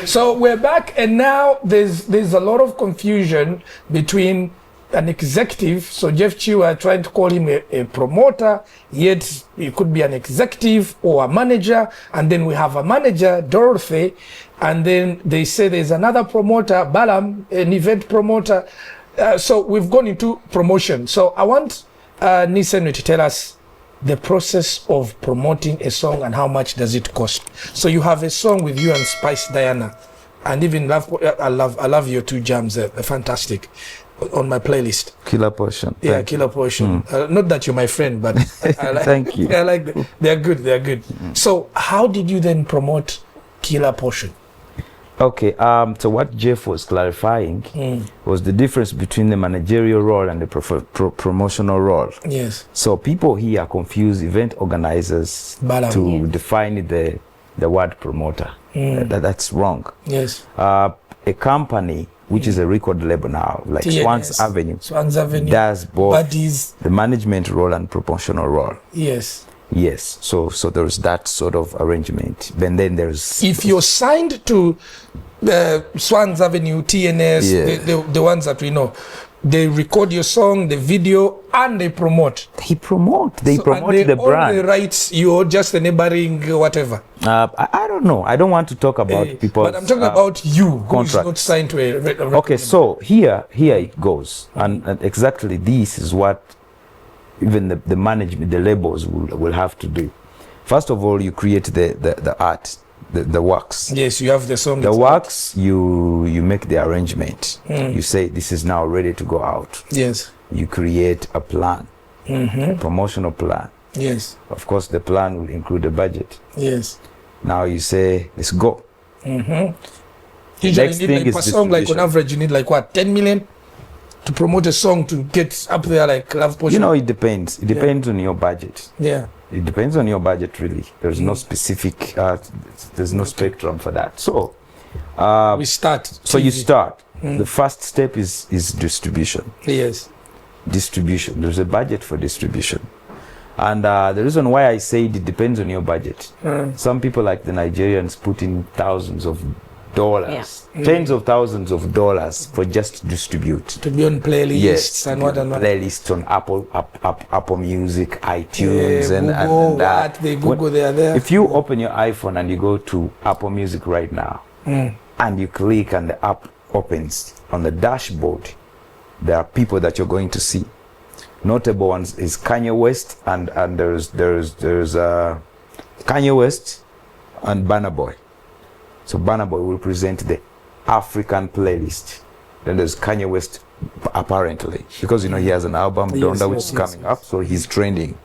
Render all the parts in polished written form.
So we're back, and now there's a lot of confusion between an executive. So Jeff Chi, are trying to call him a promoter, yet he could be an executive or a manager. And then we have a manager, Dorothy, and then they say there's another promoter, Balam, an event promoter. So we've gone into promotion. So I want Nisenwe to tell us the process of promoting a song and how much does it cost. So you have a song with you and Spice Diana, and even I love your two jams. They're fantastic on my playlist. Killer Portion. Yeah, Killer Portion. Not that you're my friend, but I like, thank you. I like them. They're good. They're good. So how did you then promote Killer Portion? Okay, so what Jeff was clarifying was the difference between the managerial role and the promotional role. Yes. So people here confuse event organizers to define the word promoter. That's wrong. Yes. A company, which is a record label now, like Swans Avenue, does both the management role and promotional role. Yes. Yes, so there's that sort of arrangement. And then there's... If you're signed to Swans Avenue, TNS, the ones that we know, they record your song, the video, and they promote. They promote the brand. All the rights, you're just a neighboring whatever. I don't know. I don't want to talk about people. But I'm talking about you, who is not signed to a record. Okay, so here it goes. And exactly this is what even the management, the labels will have to do. First of all, you create the art, the works. Yes, you have the song. The works, you make the arrangement. You say this is now ready to go out. Yes. You create a plan, promotional plan. Yes. Of course, the plan will include a budget. Yes. Now you say, let's go. Usually you need like a song, like on average, you need like what, 10 million? To promote a song to get up there like Love Potion? You know, it depends. It depends on your budget. Yeah. It depends on your budget, really. There's no specific, there's no spectrum for that. So, we start. So you start. The first step is distribution. Yes. Distribution. There's a budget for distribution. And the reason why I say it depends on your budget. Some people like the Nigerians put in thousands of dollars, tens of thousands of dollars for just to distribute. To be on playlists and what and what. Playlists on Apple Music, iTunes, Google, and they Google, they are there. If you open your iPhone and you go to Apple Music right now, and you click and the app opens, on the dashboard, there are people that you're going to see. Notable ones is Kanye West and there's Kanye West and Burna Boy. So Burna Boy will present the African playlist. Then there's Kanye West, apparently, because he has an album, Donda, which is coming up, so he's trending.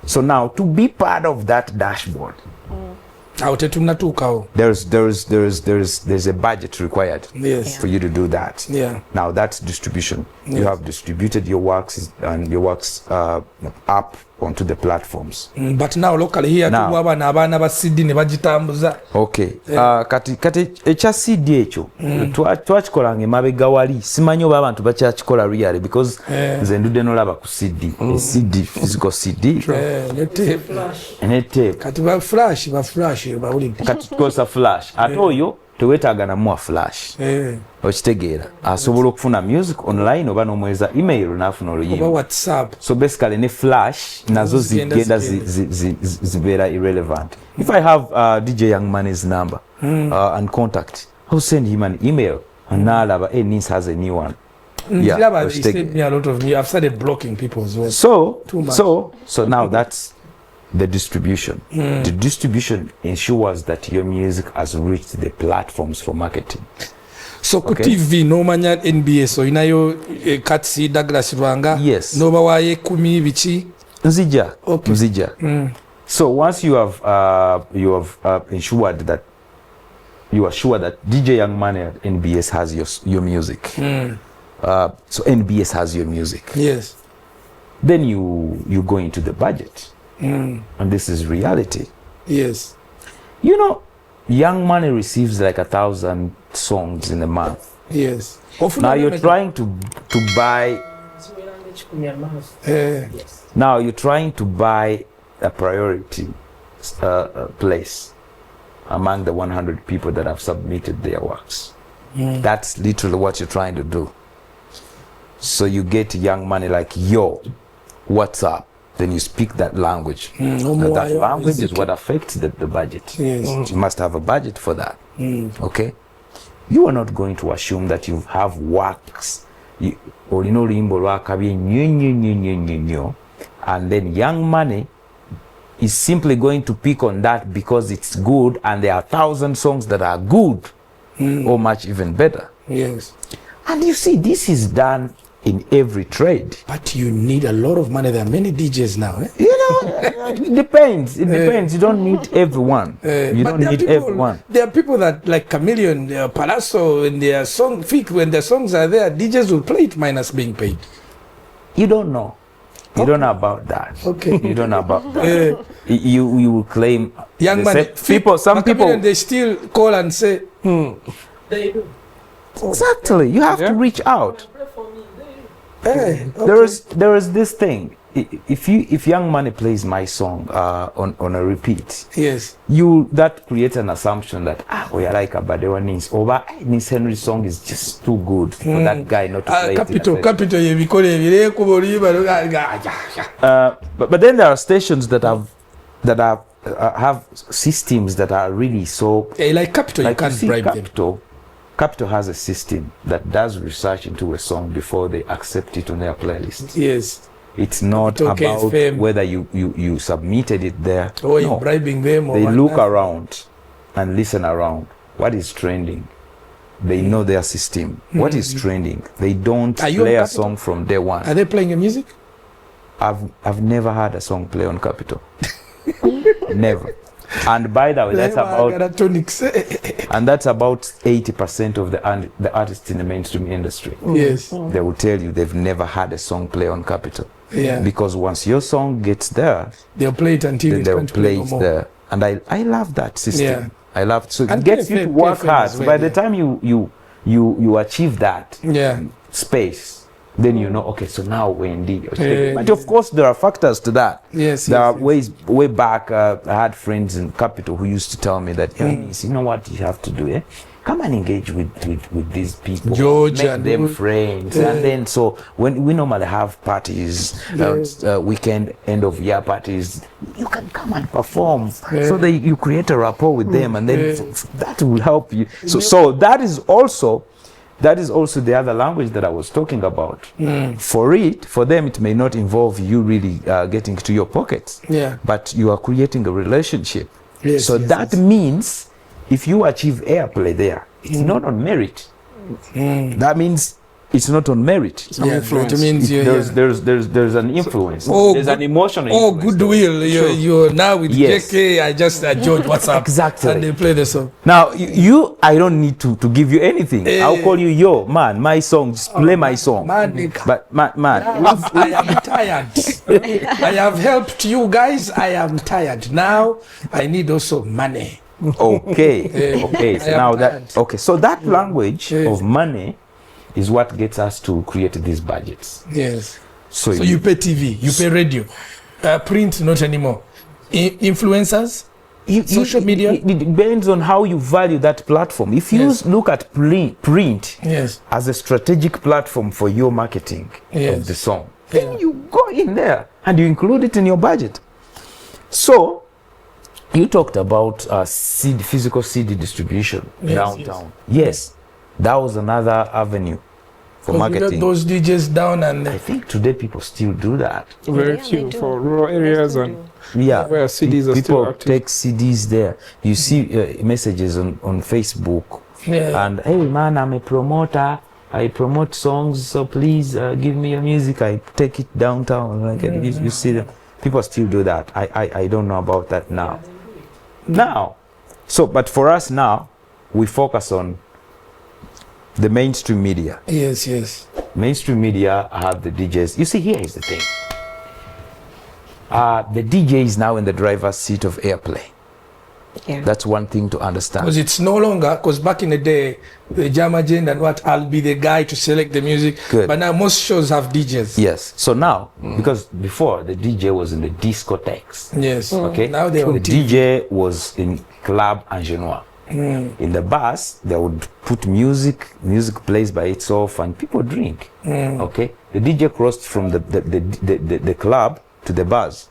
So now, to be part of that dashboard, there's a budget required for you to do that. Now that's distribution. You have distributed your works and your works up onto the platforms. But now locally here okay. Kati echa CD ekyo twakikolanga emabega wali simanyi oba abantu bakyakikola really because nze ndudde nolaba ku CD CD physical CD ne tape kati ba flash bawuli kati tukosa flash ate oyo tewetaaga namuwa flash okitegeera asobola okufuna music online oba n'omweza email n'afuna oluyimba WhatsApp. So basically ne flash nazo zigenda zibeera irrelevant. If I have DJ Young Money's number and contact, I'll send him an email and nalaba Nins has a new one. He sent me a lot of I've started blocking people as well. So now that's the distribution. The distribution ensures that your music has reached the platforms for marketing. So ku TV nomanya NBA so inayo Katsi Douglas Rwanga noba waye 10 bichi nzija. So once you have ensured that you are sure that DJ Young Money at NBS has your music. So NBS has your music. Yes. Then you go into the budget. And this is reality. Yes. Young Money receives like 1,000 songs in a month. Yes. Now you're trying to buy. Now you're trying to buy a priority place. among the 100 people that have submitted their works. That's literally what you're trying to do. So you get young money like, yo, what's up? Then you speak that language. And that language is what affects the budget. Yes. You must have a budget for that. Okay? You are not going to assume that you have works or and then young money is simply going to pick on that because it's good, and there are 1,000 songs that are good or much even better. Yes. And you see, this is done in every trade. But you need a lot of money. There are many DJs now. Eh? You know, it depends. It depends. You don't need everyone. You don't need everyone. There are people that like Chameleon, Palazzo, when their when their songs are there, DJs will play it minus being paid. You don't know. You don't know about that. Okay. You don't know about that. You will claim young money. Some people they still call and say, They do. Exactly. You have to reach out. Hey, okay. There is this thing. If Young Money plays my song on a repeat, yes, that creates an assumption that we are like Abadewa Nins, or Nins Henry's song is just too good for that guy not to play it. But then there are stations that have systems that are really so. Like Capital, like you can't bribe Capital, them. Capital has a system that does research into a song before they accept it on their playlist. Yes. It's not about whether you submitted it there. Or you're bribing them. They look around and listen around. What is trending? They know their system. What is trending? They don't play a song from day one. Are they playing your music? I've never had a song play on Capital. Never. And by the way, that's about 80% of the artists in the mainstream industry. Yes. They will tell you they've never had a song play on Capital. Yeah. Because once your song gets there, they'll play it until they'll play it there. And I love that system. Yeah. I love so it gets you to work hard. So by the time you achieve that space, then you know, okay, so now we're indeed. But of course, there are factors to that. Yes. There are ways way back. I had friends in Capital who used to tell me that, you know what you have to do, come and engage with these people, George, make them friends, and then so when we normally have parties, weekend end of year parties, you can come and perform. So you create a rapport with them, and then that will help you. So that is also the other language that I was talking about. For them, it may not involve you really getting to your pockets, but you are creating a relationship. That means if you achieve airplay there, it's not on merit. That means it's not on merit. It means there's an influence. There's an emotional influence. Goodwill. You're now with JK. I just George, what's up? Exactly. And they play the song. Now I don't need to give you anything. I'll call you, yo, man, my song. Just play my song. But man, I am tired. I have helped you guys. I am tired. Now I need also money. Okay. So that language of money is what gets us to create these budgets. Yes. So you pay TV, you pay radio, print not anymore. Influencers, social media. It depends on how you value that platform. If you look at print as a strategic platform for your marketing of the song, then you go in there and you include it in your budget. So you talked about physical CD distribution downtown. Yes, that was another avenue for marketing. Those DJs down, and I think today people still do that. Very few for rural areas and where CDs are people still active. take CDs there. You see messages on Facebook, and hey man, I'm a promoter. I promote songs, so please give me your music. I take it downtown. Like you see them. People still do that. I don't know about that now. But for us now, we focus on the mainstream media. Yes. Mainstream media have the DJs. You see, here is the thing. The DJ is now in the driver's seat of airplay. Yeah. That's one thing to understand. Because it's no longer, because back in the day, the jam agent and what, I'll be the guy to select the music. Good. But now most shows have DJs. Yes. So now, because before the DJ was in the discotheques. Yes. Okay. Now they're on the the TV. DJ was in club and genois. In the bars, they would put music plays by itself, and people drink. Okay. The DJ crossed from the club to the bars.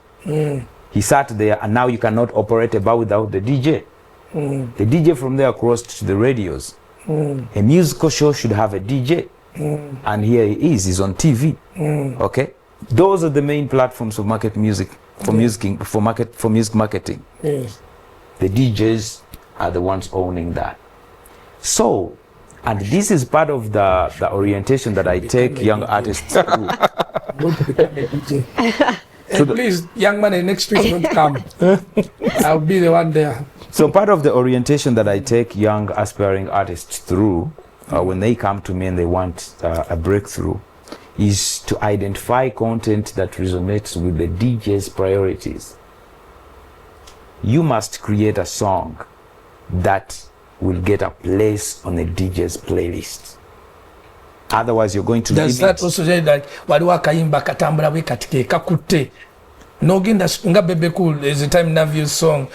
He sat there, and now you cannot operate a bar without the DJ. The DJ from there crossed to the radios. A musical show should have a DJ, and here he is. He's on TV. Okay, those are the main platforms of market music for music marketing. Yes. The DJs are the ones owning that. So, and this is part of the orientation that I take young artists through. I'm going to become a DJ. Please, young man, next week don't come. I'll be the one there. So part of the orientation that I take young aspiring artists through when they come to me and they want a breakthrough is to identify content that resonates with the DJ's priorities. You must create a song that will get a place on the DJ's playlist. Otherwise, you're going to Does that also say that waliwo akayimba katambula bwe katike kakutte nogenda nga Bebe Cool? There's a time Navio's song,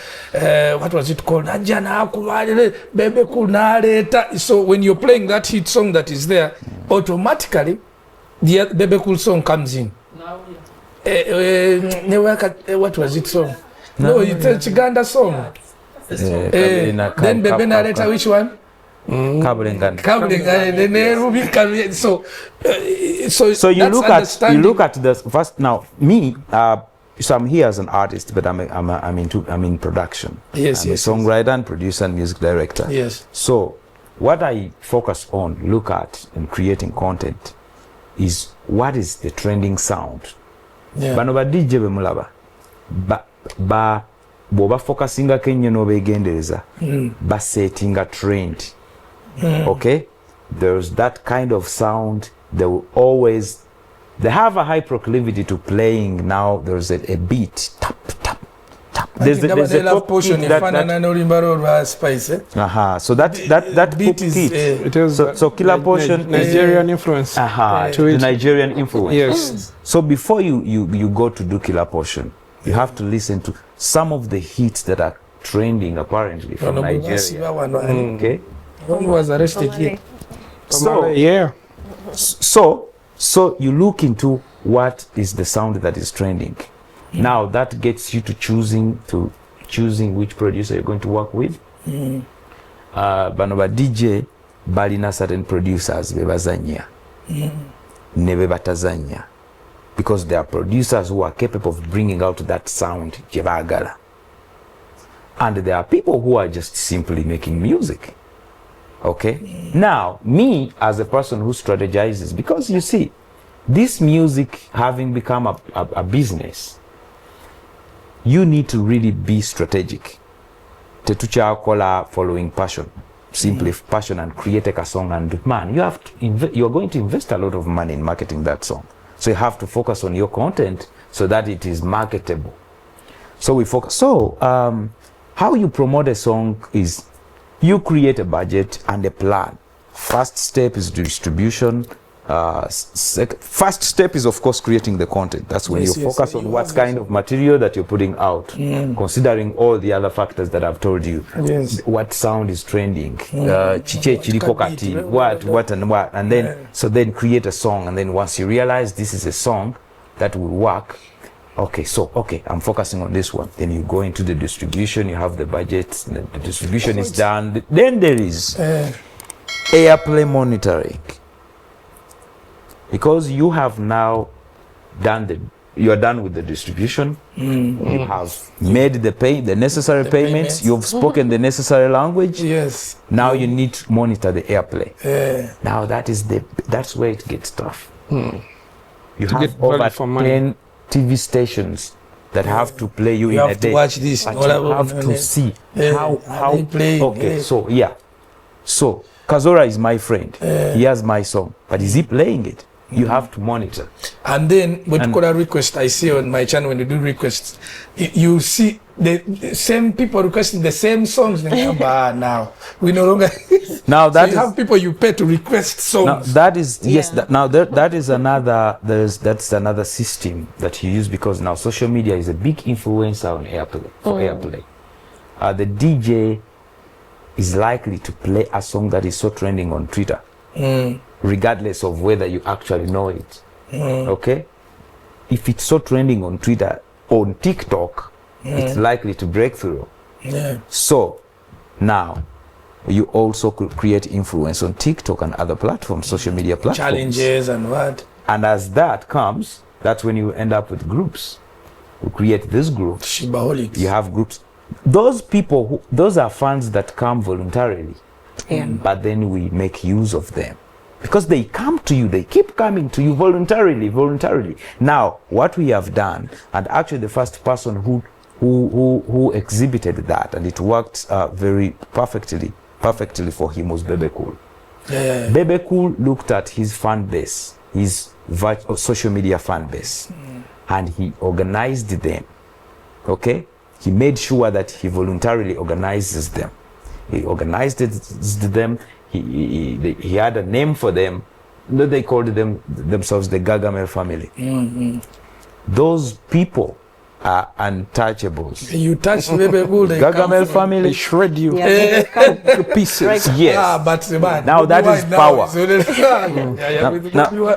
what was it called? Ajana akubalire Bebe Cool naleta. So when you're playing that hit song that is there, automatically the Bebe Cool song comes in. What was it song? No, it's a Uganda song. Then Bebe naleta which one? So you look at the first. Now me, so I'm here as an artist, but I'm in production. Yes, I'm a songwriter and producer and music director. Yes. So what I focus on, look at in creating content is what is the trending sound. Yeah. Bano ba DJ be mulaba ba boba focusinga kenyo no begendereza ba setting a trend. Okay, there's that kind of sound. They have a high proclivity to playing. Now there's a beat, tap tap tap. There's a pop portion so that beat is It is so killer portion Nigerian influence. The Nigerian influence. Yes. So before you go to do killer portion, you have to listen to some of the hits that are trending apparently from Nigeria. Okay. One was arrested here. So Yeah. So you look into what is the sound that is trending. Now that gets you to choosing which producer you're going to work with. Bano ba DJ balina certain producers bebazanya. Nebe batazanya. Because there are producers who are capable of bringing out that sound jebagala. And there are people who are just simply making music. Okay. Now, me as a person who strategizes, because you see, this music having become a business, you need to really be strategic. Tetucha kola following passion, simply passion, and create a song. And man, you have to you're going to invest a lot of money in marketing that song. So you have to focus on your content so that it is marketable. So we focus. So how you promote a song is, you create a budget and a plan. First step is distribution. First step is, of course, creating the content. That's when you focus on what kind of material that you're putting out, considering all the other factors that I've told you. Yes. What sound is trending, what, and then so then create a song. And then once you realize this is a song that will work, okay, I'm focusing on this one. Then you go into the distribution, you have the budget, the distribution is done. Then there is airplay monitoring. Because you have now you are done with the distribution, you have made the necessary payments, you've spoken the necessary language. Yes. Now you need to monitor the airplay. Now that's where it gets tough. You have over 10 TV stations that have to play you in a day. You have to watch this. But you have to see how they play. Okay, so Kazora is my friend. He has my song, but is he playing it? You have to monitor. And then when you call a request, I see on my channel when you do requests, you see the same people requesting the same songs. Now we no longer. Now that so you have people you pay to request songs. Now that is yes. That is another. That's another system that you use because now social media is a big influencer on airplay for airplay. The DJ is likely to play a song that is so trending on Twitter, regardless of whether you actually know it. Okay, if it's so trending on Twitter, on TikTok, it's likely to break through. So now you also could create influence on TikTok and other platforms, social media platforms. Challenges and what. And as that comes, that's when you end up with groups. You create this group. Shibaholics. You have groups. Those people, those are fans that come voluntarily. But then we make use of them. Because they come to you, they keep coming to you voluntarily. Now, what we have done, and actually the first person who exhibited that, and it worked very perfectly for him was Bebe Cool. Bebe Cool looked at his fan base, his social media fan base, and he organized them. Okay? He made sure that he voluntarily organizes them. He organized them. He had a name for them. They called themselves the Gargamel family. Those people are untouchables. You touch Bebe Cool, they Gargamel family, they shred you to pieces. Right. Yes. But now that is power.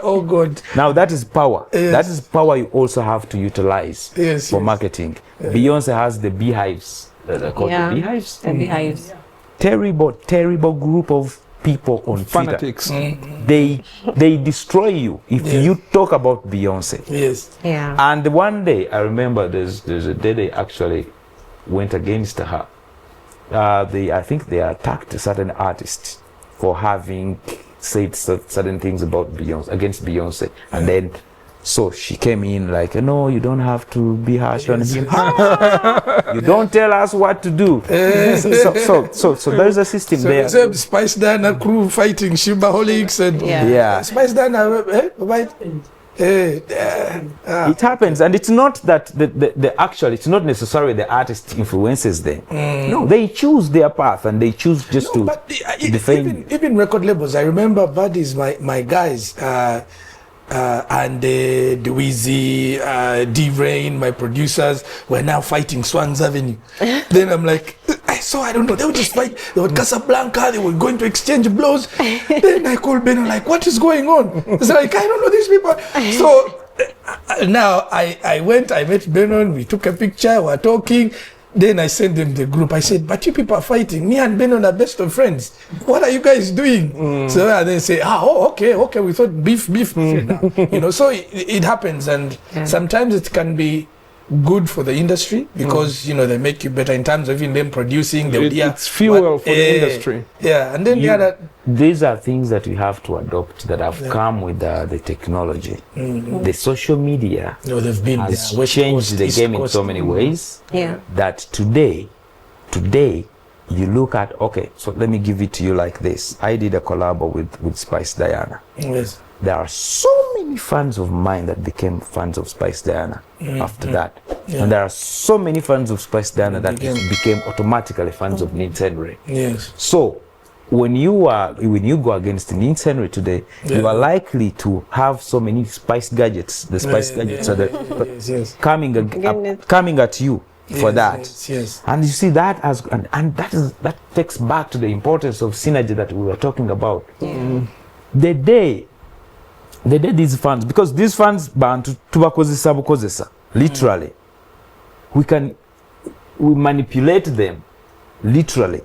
Oh God. Now that is power. That is power you also have to utilize for marketing. Beyonce has the beehives. They're called the beehives. The beehives. Terrible group of people on fanatics. Twitter. They destroy you if you talk about Beyonce. Yes. Yeah. And one day I remember there's a day they actually went against her. I think they attacked a certain artist for having said certain things about Beyonce, against Beyonce, and then so she came in like, no, you don't have to be harsh on him. You don't tell us what to do. So there's a system there. So Spice Diana crew fighting Shibaholics and Spice Diana, it happens, and it's not that the actual, it's not necessarily the artist influences them. No, they choose their path and they choose just to defend. Even record labels, I remember buddies, my guys, and the Wheezy, D-Rain, my producers were now fighting Swans Avenue. Then I'm like, I don't know, they would just fight. They would Casablanca, they were going to exchange blows. Then I called Ben, I'm like, what is going on? It's like, I don't know these people. So now I met Benon, we took a picture, we were talking. Then I sent them the group. I said, but you people are fighting. Me and Benon are best of friends. What are you guys doing? So they say, okay. We thought beef. You know, so it happens. And sometimes it can be good for the industry because, you know, they make you better in terms of even them producing. It's fuel for the industry. Yeah, and then these are things that we have to adopt that have come with the technology. The social media has changed the game in so many ways that today you look at, okay, so let me give it to you like this. I did a collab with Spice Diana. Yes. There are so many fans of mine that became fans of Spice Diana after that. And there are so many fans of Spice Diana that became automatically fans of Nites Henry. Yes. So when you go against Nites Henry today, you are likely to have so many Spice gadgets. The Spice gadgets are coming at you for that. Yes. And you see that and that takes back to the importance of synergy that we were talking about. The day these fans, because these fans bantu tubakozesa bukozesa, literally we manipulate them literally.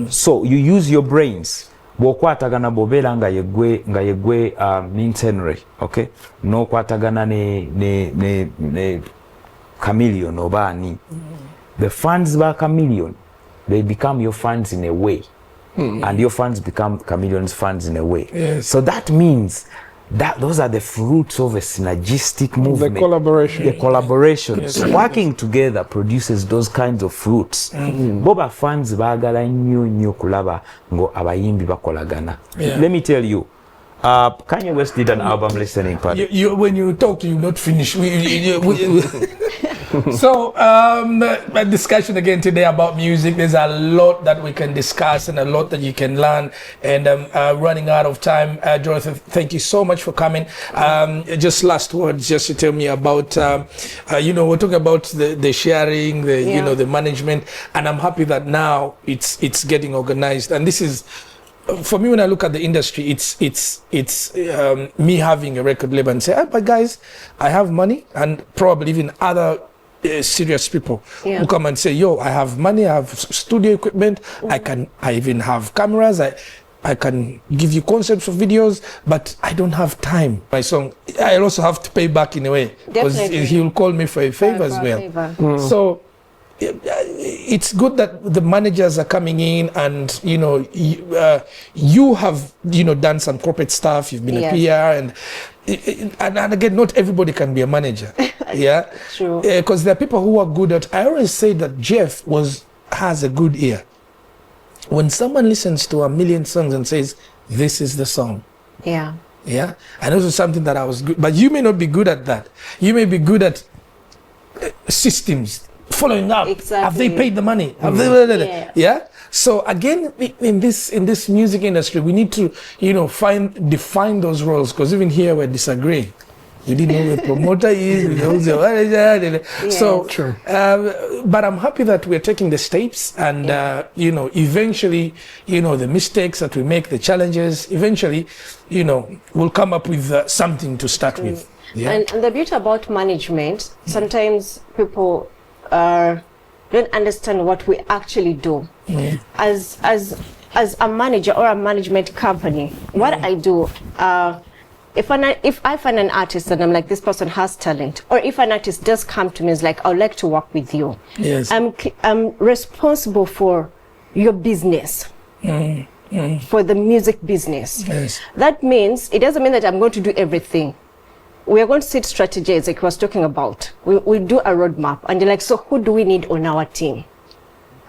So you use your brains. Bwokwatagana bobera nga yegwe Nites Henry, okay, no kwatagana ne Chameleon obani. The fans ba Chameleon, they become your fans in a way, and your fans become Chameleon's fans in a way. Yes. So that means that those are the fruits of a synergistic movement. The collaboration. Yes. Working together produces those kinds of fruits. Boba fans bagala nnyo kulaba ngo abayimbi bakolagana. Let me tell you, Kanye West did an album listening party. When you talk, you not finish. So, a discussion again today about music. There's a lot that we can discuss and a lot that you can learn. And running out of time, Dorothy, thank you so much for coming. Just last words, just to tell me about, we're talking about the sharing, the management, and I'm happy that now it's getting organized. And this is, for me, when I look at the industry, it's me having a record label and say, but guys, I have money, and probably even other serious people who come and say, yo, I have money, I have studio equipment, I even have cameras, I can give you concepts of videos, but I don't have time. My song, I also have to pay back in a way, because he will call me for a favor as well. So it's good that the managers are coming in, and you have done some corporate stuff. You've been a PR, and again, not everybody can be a manager. Yeah, true. Because there are people who are good at. I always say that Jeff has a good ear. When someone listens to 1 million songs and says, "This is the song," yeah, and also something that I was good, but you may not be good at that. You may be good at systems. Following up, have they paid the money? Have they, yeah. So again, in this music industry, we need to define those roles, because even here we're disagreeing. We didn't know who the promoter is. We know the manager. So, true. But I'm happy that we're taking the steps, and eventually, the mistakes that we make, the challenges, eventually, we'll come up with something to start with. Yeah. And the beauty about management, sometimes people don't understand what we actually do. As a manager or a management company, what I do, if I find an artist and I'm like, this person has talent, or if an artist does come to me, it's like, I'd like to work with you. Yes. I'm responsible for your business. For the music business. Yes. That means, it doesn't mean that I'm going to do everything. We are going to set strategies, like I was talking about. We do a roadmap, and you're like, so who do we need on our team?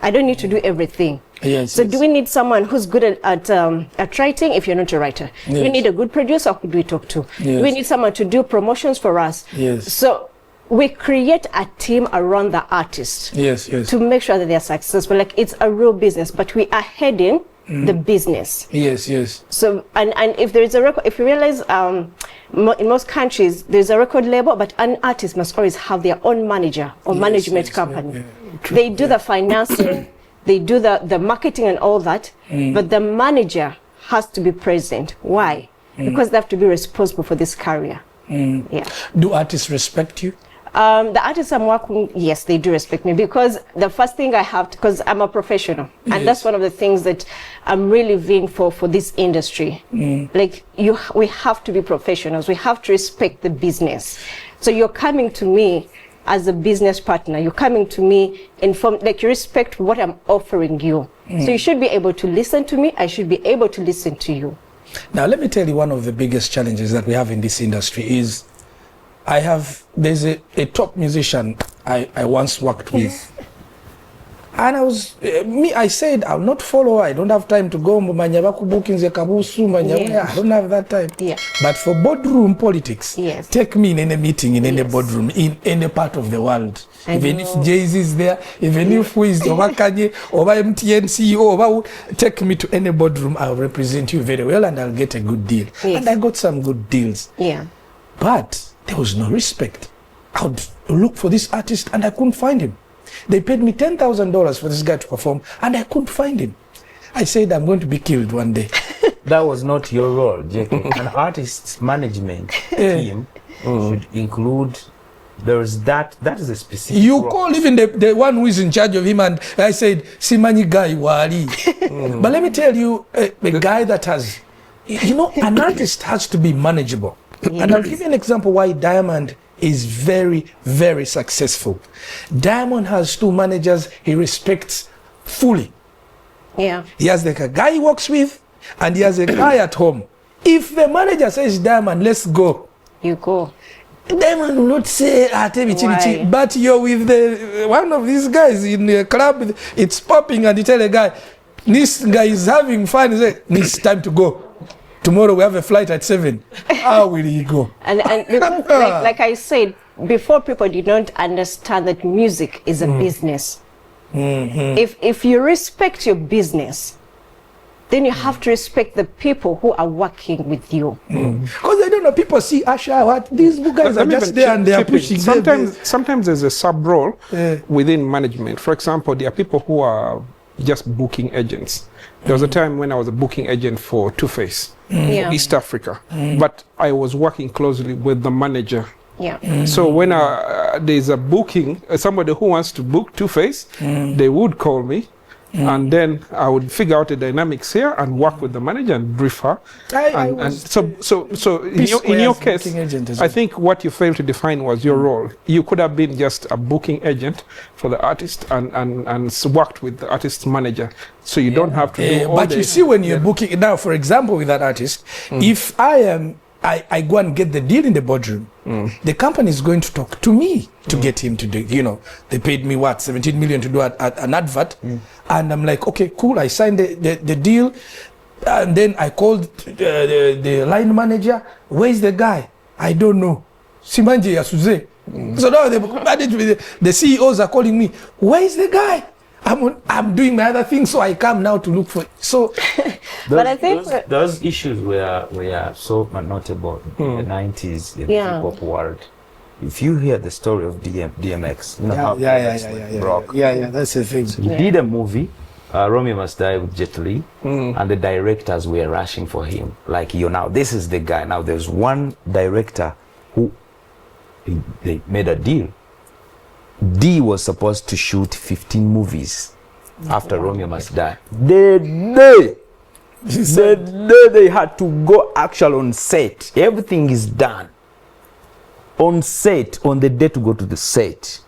I don't need to do everything. Yes, so do we need someone who's good at writing if you're not a writer? Yes. Do we need a good producer? Who do we talk to? Yes. Do we need someone to do promotions for us? Yes. So we create a team around the artist. Yes, yes. To make sure that they're successful. Like, it's a real business, but we are heading the business. Yes, yes. So, and if there is a record, if you realize, in most countries, there's a record label, but an artist must always have their own manager or management company. They do the financing, they do the marketing and all that, but the manager has to be present. Why? Because they have to be responsible for this career. Yeah. Do artists respect you? The artists I'm working, yes, they do respect me, because the first thing I have, because I'm a professional, and that's one of the things that I'm really vying for this industry. Like, we have to be professionals. We have to respect the business. So you're coming to me as a business partner. You're coming to me informed, like, you respect what I'm offering you. So you should be able to listen to me. I should be able to listen to you. Now, let me tell you, one of the biggest challenges that we have in this industry is, there's a top musician I once worked with. And I said, I'll not follow. I don't have time to go. I don't have that time. Yeah. But for boardroom politics, take me in any meeting, in any boardroom, in any part of the world. Even if Jay-Z is there, even if who is over Kanye, over MTN CEO, take me to any boardroom. I'll represent you very well, and I'll get a good deal. Yes. And I got some good deals. Yeah. But there was no respect. I would look for this artist and I couldn't find him. They paid me $10,000 for this guy to perform, and I couldn't find him. I said, I'm going to be killed one day. That was not your role, JK. An artist's management team should include, that is a specific You role. Call even the one who is in charge of him, and I said, Simani guy wali. But let me tell you, a guy that has, an artist has to be manageable. Yes. And I'll give you an example why Diamond is very, very successful. Diamond has 2 managers he respects fully. Yeah. He has a guy he works with, and he has a guy at home. If the manager says, Diamond, let's go, you go. Diamond will not say, but you're with one of these guys in the club, it's popping, and you tell a guy, this guy is having fun, he say, it's time to go. Tomorrow we have a flight at 7. How will he go? And because, like I said, before people did not understand that music is a business. If you respect your business, then you have to respect the people who are working with you. Because I don't know, people see Asha, what these guys are just there and they are pushing. Sometimes there's a sub role within management. For example, there are people who are just booking agents. There was a time when I was a booking agent for Two Face, for East Africa, but I was working closely with the manager. So when there's a booking, somebody who wants to book Two Face, they would call me. And then I would figure out the dynamics here and work with the manager and brief her. So in your case, I think what you failed to define was your role. You could have been just a booking agent for the artist and worked with the artist's manager. So you don't have to do all But you see, when you're booking, now, for example, with that artist, if I go and get the deal in the boardroom, the company is going to talk to me to get him to do, they paid me 17 million to do an advert. And I'm like, okay, cool. I signed the deal. And then I called the line manager. Where's the guy? I don't know. Simanji Yasuze. So now the CEOs are calling me. Where's the guy? I'm doing my other thing, so I come now to look for it. So, but I think those issues were so notable in the 90s in the hip hop world. If you hear the story of DMX, you know how broke. That's the thing. So he did a movie, Romeo Must Die with Jet Li, and the directors were rushing for him. Like, now this is the guy. Now there's one director who they made a deal. D was supposed to shoot 15 movies after Romeo Must Die. The day they had to go actual on set. Everything is done. On set, on the day to go to the set.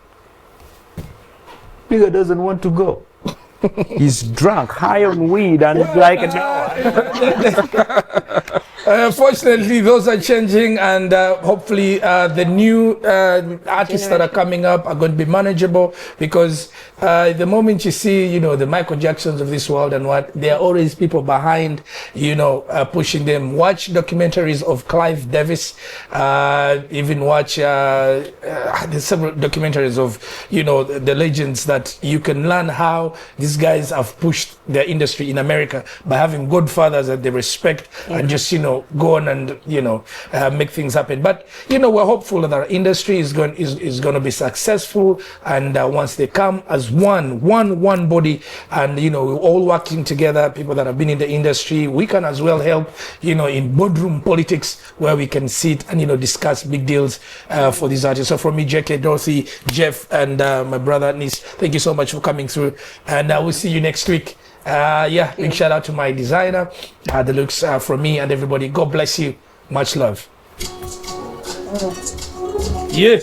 Nigga doesn't want to go. He's drunk, high on weed, and it's like, no. Fortunately, those are changing, and hopefully the new artists that are coming up are going to be manageable, because the moment you see, the Michael Jacksons of this world and what, there are always people behind, pushing them. Watch documentaries of Clive Davis, even watch there's several documentaries of, the legends, that you can learn how these guys have pushed their industry in America by having godfathers that they respect and just, go on and, make things happen. But, we're hopeful that our industry is going to be successful. And once they come as one body, and, we're all working together, people that have been in the industry, we can as well help, in boardroom politics, where we can sit and, discuss big deals for these artists. So from me, JK, Dorothy, Jeff, and my brother, Nis, thank you so much for coming through. And we'll see you next week. Big shout out to my designer, the looks from me and everybody. God bless you. Much love. Yeah.